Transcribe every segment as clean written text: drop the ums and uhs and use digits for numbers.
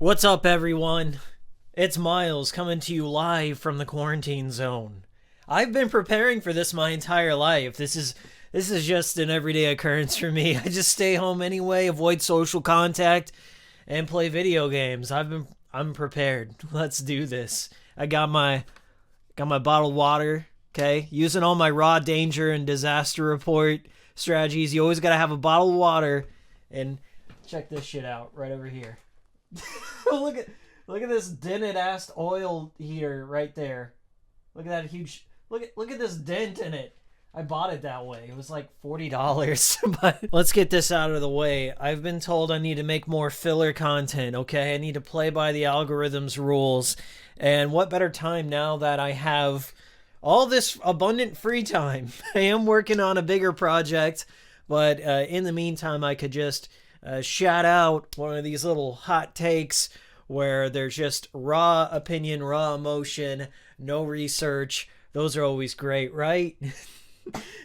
What's up, everyone? It's Miles coming to you live from the quarantine zone. I've been preparing for this my entire life. This is just an everyday occurrence for me. I just stay home anyway, avoid social contact, and play video games. I'm prepared. Let's do this. I got my bottled water. Okay, using all my raw danger and disaster report strategies. You always gotta have a bottle of water, and check this shit out right over here. look at this dented ass oil heater right there. Look at that huge. Look at this dent in it. I bought it that way. It was like $40. But let's get this out of the way. I've been told I need to make more filler content. Okay, I need to play by the algorithm's rules. And what better time now that I have all this abundant free time? I am working on a bigger project, but in the meantime, I could just shout out one of these little hot takes where there's just raw opinion, raw emotion, no research. Those are always great, right?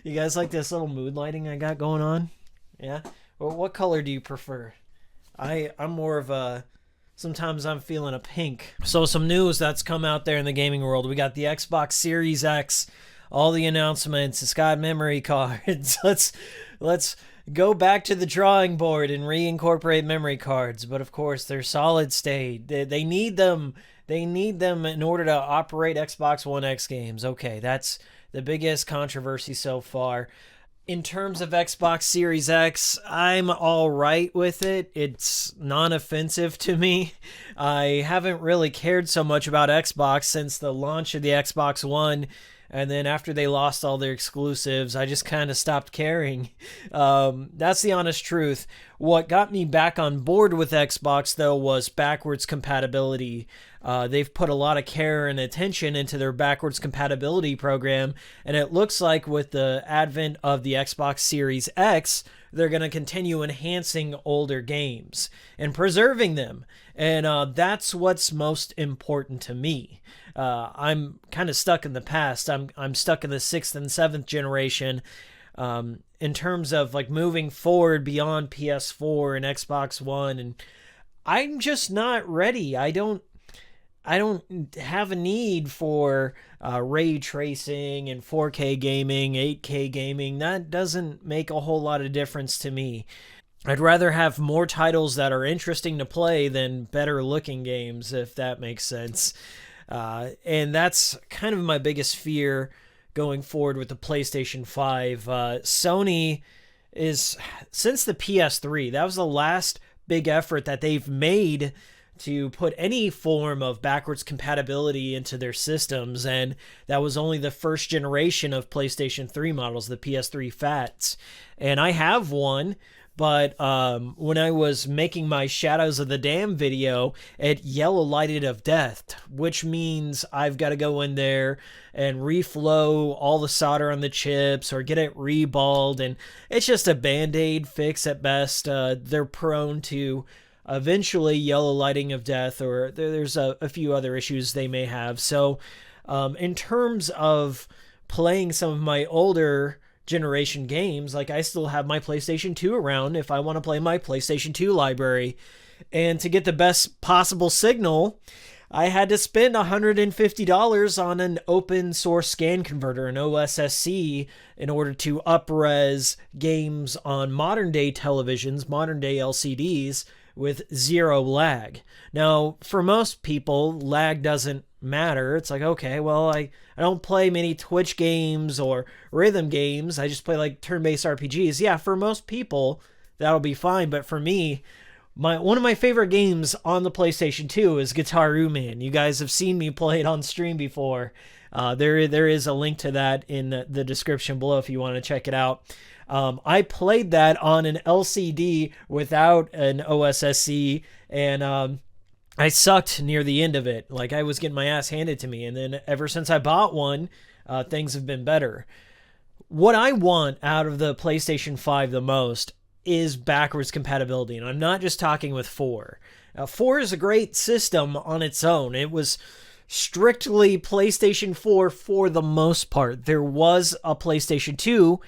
You guys like this little mood lighting I got going on? Yeah? Well, what color do you prefer? I'm more of a... Sometimes I'm feeling a pink. So some news that's come out there in the gaming world. We got the Xbox Series X, all the announcements. It's got memory cards. Let's go back to the drawing board and reincorporate memory cards. But of course, they're solid state. They need them. They need them in order to operate Xbox One X games. Okay, that's the biggest controversy so far. In terms of Xbox Series X, I'm all right with it. It's non-offensive to me. I haven't really cared so much about Xbox since the launch of the Xbox One. And then after they lost all their exclusives, I just kind of stopped caring. That's the honest truth. What got me back on board with Xbox, though, was backwards compatibility. They've put a lot of care and attention into their backwards compatibility program, and it looks like with the advent of the Xbox Series X, they're going to continue enhancing older games and preserving them. And that's what's most important to me. I'm kind of stuck in the past. I'm stuck in the 6th and 7th generation. In terms of like moving forward beyond PS4 and Xbox One, and I'm just not ready. I don't have a need for ray tracing and 4K gaming, 8K gaming. That doesn't make a whole lot of difference to me. I'd rather have more titles that are interesting to play than better looking games, if that makes sense. And that's kind of my biggest fear going forward with the PlayStation 5. Sony is, since the PS3, that was the last big effort that they've made to put any form of backwards compatibility into their systems, and that was only the first generation of PlayStation 3 models, the PS3 Fats. And I have one, but when I was making my Shadows of the Dam video, it yellow lighted of death, which means I've got to go in there and reflow all the solder on the chips or get it reballed, and it's just a band-aid fix at best. They're prone to eventually yellow lighting of death, or there's a few other issues they may have. So in terms of playing some of my older generation games, like I still have my PlayStation 2 around if I want to play my PlayStation 2 library. And to get the best possible signal, I had to spend $150 on an open source scan converter, an OSSC, in order to up-res games on modern day televisions, modern day LCDs, with zero lag. Now, for most people, lag doesn't matter. It's like, okay, well, I don't play many Twitch games or rhythm games. I just play like turn-based RPGs. Yeah, for most people, that'll be fine. But for me, one of my favorite games on the PlayStation 2 is Gitaroo, man. You guys have seen me play it on stream before. There is a link to that in the description below if you want to check it out. I played that on an LCD without an OSSC, and I sucked near the end of it. Like, I was getting my ass handed to me, and then ever since I bought one, things have been better. What I want out of the PlayStation 5 the most is backwards compatibility, and I'm not just talking with 4. 4 is a great system on its own. It was strictly PlayStation 4 for the most part. There was a PlayStation 2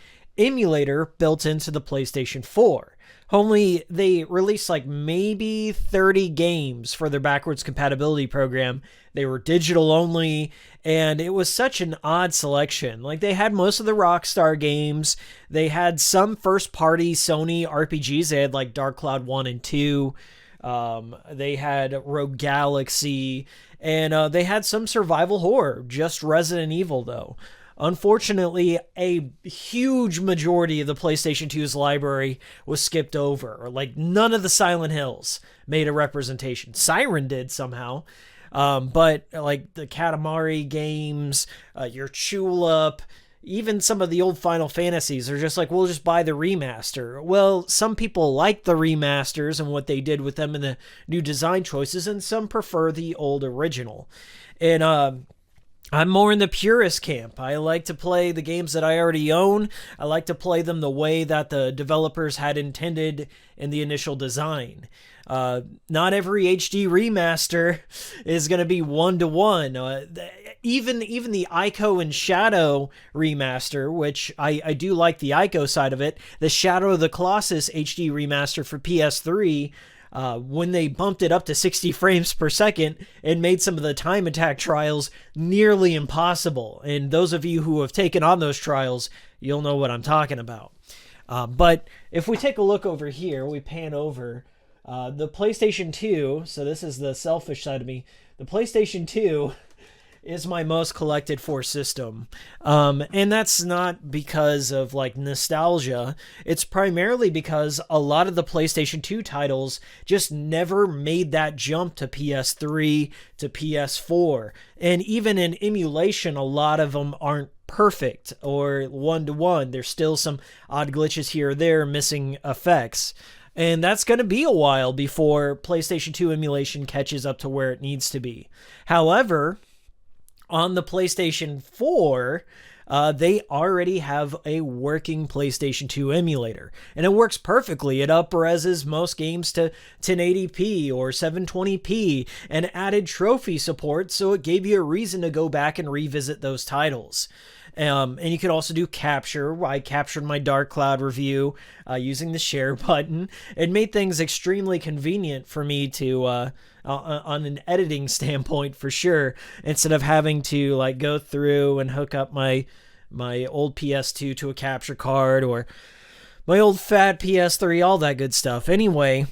emulator built into the PlayStation 4. Only they released like maybe 30 games for their backwards compatibility program. They were digital only, and it was such an odd selection. Like, they had most of the Rockstar games. They had some first-party Sony RPGs. They had like Dark Cloud 1 and 2. They had Rogue Galaxy, and they had some survival horror, just Resident Evil though. Unfortunately, a huge majority of the PlayStation 2's library was skipped over. Or like, none of the Silent Hills made a representation. Siren did somehow. But like the Hikikomori games, your Chulip, even some of the old Final Fantasies are just like, we'll just buy the remaster. Well, some people like the remasters and what they did with them and the new design choices, and some prefer the old original. And I'm more in the purist camp. I like to play the games that I already own. I like to play them the way that the developers had intended in the initial design. Not every HD remaster is going to be one-to-one. Even the Ico and Shadow remaster, which I do like the Ico side of it, the Shadow of the Colossus HD remaster for PS3, when they bumped it up to 60 frames per second and made some of the time attack trials nearly impossible. And those of you who have taken on those trials, you'll know what I'm talking about. But if we take a look over here, we pan over the PlayStation 2. So this is the selfish side of me. The PlayStation 2 is my most collected for system. And that's not because of like nostalgia. It's primarily because a lot of the PlayStation 2 titles just never made that jump to PS3, to PS4. And even in emulation, a lot of them aren't perfect or one-to-one. There's still some odd glitches here or there, missing effects. And that's going to be a while before PlayStation 2 emulation catches up to where it needs to be. However, on the PlayStation 4, they already have a working PlayStation 2 emulator. And it works perfectly. It up-reses most games to 1080p or 720p and added trophy support, so it gave you a reason to go back and revisit those titles. And you could also do capture. I captured my Dark Cloud review using the share button. It made things extremely convenient for me to, on an editing standpoint for sure, instead of having to like go through and hook up my old PS2 to a capture card or my old fat PS3, all that good stuff. Anyway,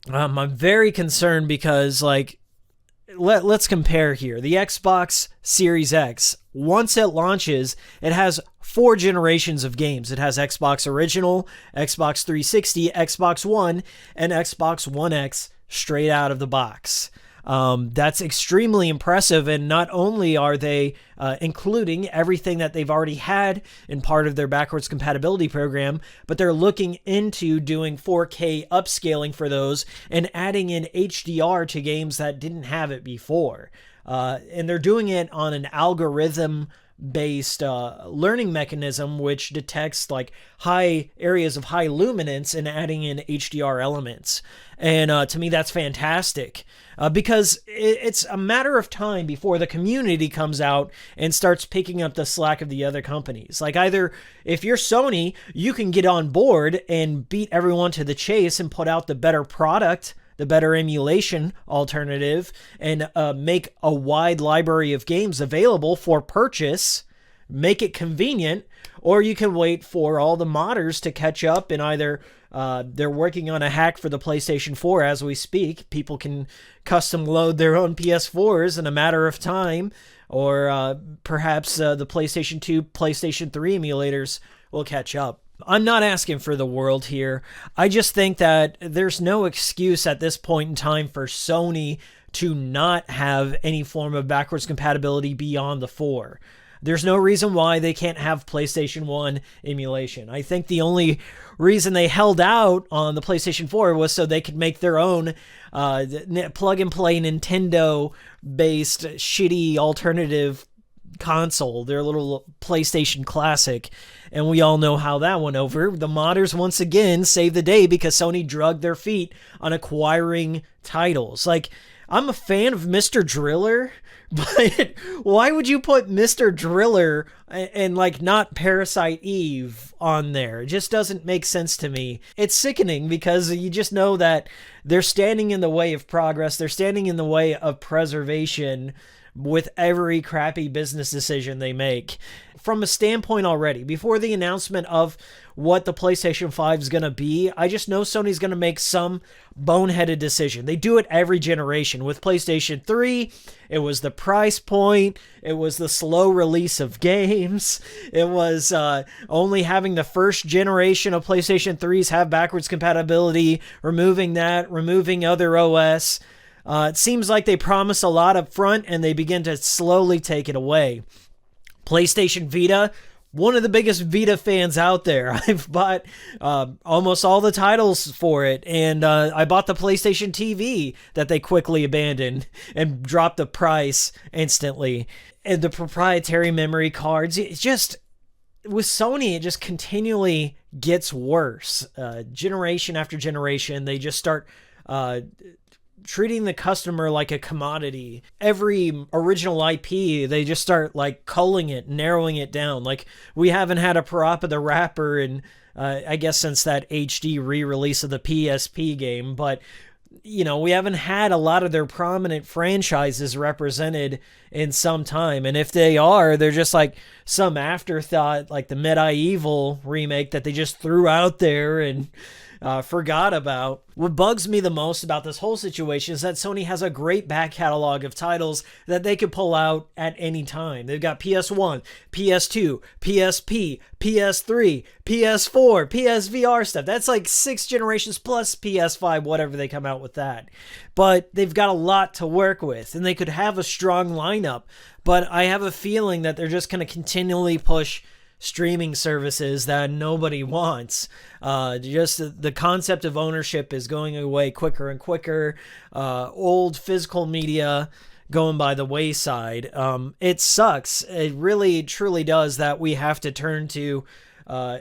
I'm very concerned because like, let's compare here. The Xbox Series X, once it launches, it has 4 generations of games. It has Xbox Original, Xbox 360, Xbox One, and Xbox One X straight out of the box. That's extremely impressive, and not only are they including everything that they've already had in part of their backwards compatibility program, but they're looking into doing 4K upscaling for those and adding in HDR to games that didn't have it before. And they're doing it on an algorithm-based learning mechanism which detects like high areas of high luminance and adding in HDR elements. And to me, that's fantastic because it's a matter of time before the community comes out and starts picking up the slack of the other companies. Like, either if you're Sony, you can get on board and beat everyone to the chase and put out the better product, the better emulation alternative, and make a wide library of games available for purchase, make it convenient, or you can wait for all the modders to catch up and either they're working on a hack for the PlayStation 4 as we speak. People can custom load their own PS4s in a matter of time, or perhaps the PlayStation 2, PlayStation 3 emulators will catch up. I'm not asking for the world here. I just think that there's no excuse at this point in time for Sony to not have any form of backwards compatibility beyond the 4. There's no reason why they can't have PlayStation 1 emulation. I think the only reason they held out on the PlayStation 4 was so they could make their own plug-and-play Nintendo-based shitty alternative console, their little PlayStation Classic, and we all know how that went over. The modders once again saved the day because Sony drugged their feet on acquiring titles. Like, I'm a fan of Mr. Driller, but why would you put Mr. Driller and like not Parasite Eve on there? It just doesn't make sense to me. It's sickening because you just know that they're standing in the way of progress. They're standing in the way of preservation with every crappy business decision they make. From a standpoint already, before the announcement of what the PlayStation 5 is going to be, I just know Sony's going to make some boneheaded decision. They do it every generation. With PlayStation 3, it was the price point, it was the slow release of games, it was only having the first generation of PlayStation 3s have backwards compatibility, removing that, removing other OS. It seems like they promise a lot up front and they begin to slowly take it away. PlayStation Vita, one of the biggest Vita fans out there. I've bought almost all the titles for it, and I bought the PlayStation TV that they quickly abandoned and dropped the price instantly. And the proprietary memory cards, it's just, with Sony, it just continually gets worse. Generation after generation, they just start treating the customer like a commodity. Every original IP, they just start like culling it, narrowing it down. Like, we haven't had a Parappa the Rapper in, I guess, since that HD re-release of the PSP game, but you know, we haven't had a lot of their prominent franchises represented in some time. And if they are, they're just like some afterthought, like the Medieval remake that they just threw out there and forgot about. What bugs me the most about this whole situation is that Sony has a great back catalog of titles that they could pull out at any time. They've got PS1, PS2, PSP, PS3, PS4, PSVR stuff. That's like 6 generations plus PS5, whatever they come out with that. But they've got a lot to work with, and they could have a strong lineup. But I have a feeling that they're just going to continually push streaming services that nobody wants. Just the concept of ownership is going away quicker and quicker. Old physical media going by the wayside. It sucks. It really, truly does that we have to turn to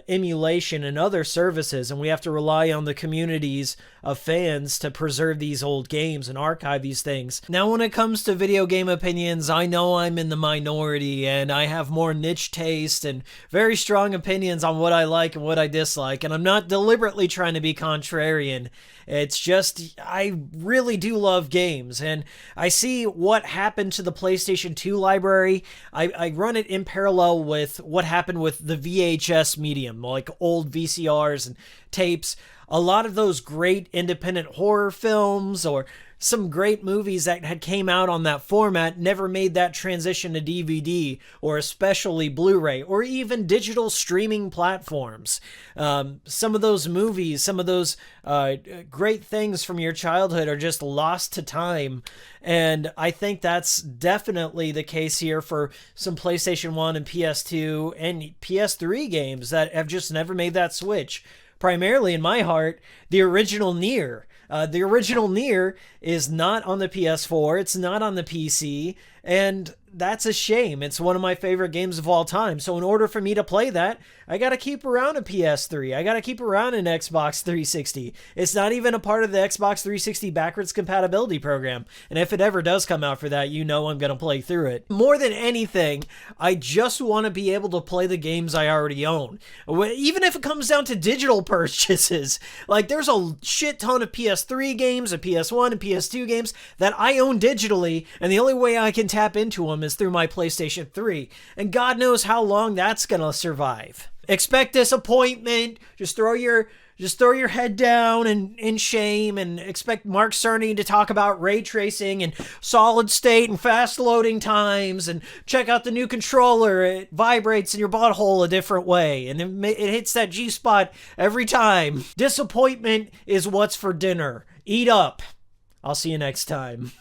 emulation and other services, and we have to rely on the communities of fans to preserve these old games and archive these things. Now, when it comes to video game opinions, I know I'm in the minority and I have more niche taste and very strong opinions on what I like and what I dislike, and I'm not deliberately trying to be contrarian. It's just, I really do love games, and I see what happened to the PlayStation 2 library. I run it in parallel with what happened with the VHS medium, like old VCRs and tapes. A lot of those great independent horror films or some great movies that had came out on that format never made that transition to DVD or especially Blu-ray or even digital streaming platforms. Some of those movies, some of those great things from your childhood are just lost to time. And I think that's definitely the case here for some PlayStation 1 and PS2 and PS3 games that have just never made that switch. Primarily in my heart, the original Nier. The original Nier is not on the PS4, it's not on the PC, and that's a shame. It's one of my favorite games of all time. So in order for me to play that, I gotta keep around a PS3. I gotta keep around an Xbox 360. It's not even a part of the Xbox 360 backwards compatibility program. And if it ever does come out for that, you know I'm gonna play through it. More than anything, I just want to be able to play the games I already own. Even if it comes down to digital purchases. Like, there's a shit ton of PS3 games and PS1 and PS2 games that I own digitally, and the only way I can tap into them is through my PlayStation 3. And God knows how long that's gonna survive. Expect disappointment. Just throw your head down in shame and expect Mark Cerny to talk about ray tracing and solid state and fast loading times, and check out the new controller. It vibrates in your butthole a different way, and it hits that G-spot every time. Disappointment is what's for dinner. Eat up. I'll see you next time.